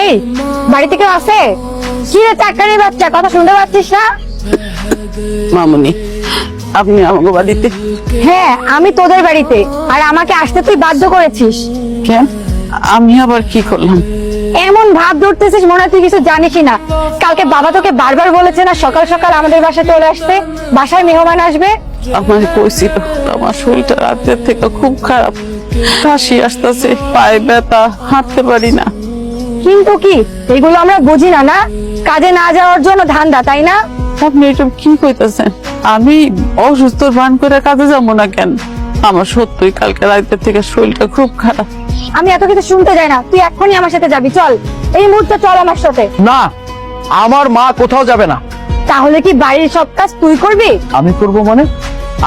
এই বাড়িতে কেউ আছে? কি রে চাকরানির বাচ্চা, কথা শুনতে পাচ্ছিস না? মামুনি, আপনি আমাকে বাড়িতে? হ্যাঁ, আমি তোদের বাড়িতে, আর আমাকে আসতে তুই বাধ্য করেছিস। কেন? আমি আবার কি করলাম? এমন ভাব ধরতেছিস মনে হয় তুই কিছু জানিসই না। কালকে বাবা তোকে বারবার বলেছে না সকাল সকাল আমাদের বাসায় চলে আসতে, বাসায় মেহমান আসবে। আমার কইছিল আমার শরীরটা রাতের থেকে খুব খারাপ, কাশি আসতেছে, পায়ে ব্যথা, হাঁটতে পারি না। কিন্তু কি এগুলো আমরা বুঝি না? না কাজে না যাওয়ার জন্য ধান্দা, তাই না? আপনি এসব কি কইতেছেন? আমি অসুস্থ ভান করে কাজে যাবো না কেন? আমার সত্যি কালকে রাতের থেকে শরীরটা খুব খারাপ। আমি এত কিছু শুনতে যাই না, তুই এক্ষুনি আমার সাথে যাবি। চল, এই মুহূর্তে চল আমার সাথে। না, আমার মা কোথাও যাবে না। তাহলে কি বাড়ির সব কাজ তুই করবি? আমি করব মানে?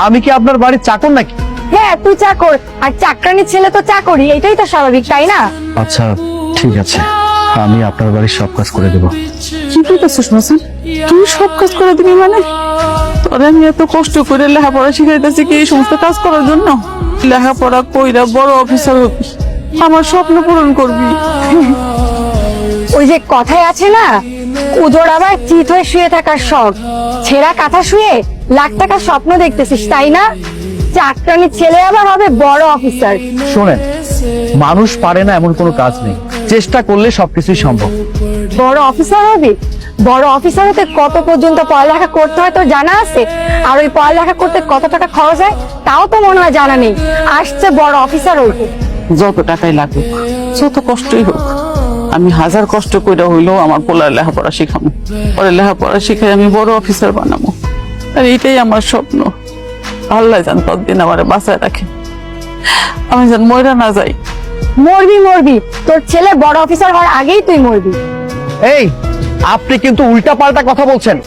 আমি কি আপনার বাড়ির চাকর নাকি? হ্যাঁ, তুই চাকর, আর চাকরানির ছেলে তো চাকরি, এটাই তো স্বাভাবিক, তাই না? আচ্ছা ঠিক আছে, আমি আপনার বাড়ির সব কাজ করে দেব। কি কইতেছিস মাসুদ? তুই সব কাজ করে দিবি মানে? তোরে আমি এত কষ্ট করে লেখাপড়া শিখাইতেছি কি এই সমস্ত কাজ করার জন্য? লেখাপড়া কইরা বড় অফিসার হবি, আমার স্বপ্ন পূরণ করবি। ওই যে কথায় আছে না, উজোর আবার চিত হয়ে শুয়ে থাকার শখ, ছেঁড়া কাঁথা শুয়ে লাখ টাকার স্বপ্ন দেখতেছিস, তাই না? চাকরানির ছেলে আবার হবে বড় অফিসার। শোনেন, মানুষ পারে না এমন কোনো কাজ নেই, চেষ্টা করলে সবকিছুই সম্ভব। বড় অফিসার হবি? বড় অফিসার হতে কত পর্যন্ত পড়ালেখা করতে হয় তোর জানা আছে? আর ওই পড়ালেখা করতে কত টাকা খরচ হয় তাও তো মনে হয় জানা নেই। আসছে বড় অফিসার হইতে। যত টাকাই লাগুক, যত কষ্টই হোক, আমি হাজার কষ্ট করে হইলেও আমার পোলার লেখাপড়া শিখাবো। পরে লেখাপড়া শিখাই আমি বড় অফিসার বানাবো, আর এটাই আমার স্বপ্ন। আল্লাহ জান ততদিন আমার বাঁচায় রাখে, আমি যেন মইরা না যাই। মরবি মরবি, তোর ছেলে বড় অফিসার হওয়ার আগেই তুই মরবি। এই, আপনি কিন্তু উল্টা পাল্টা কথা বলছেন।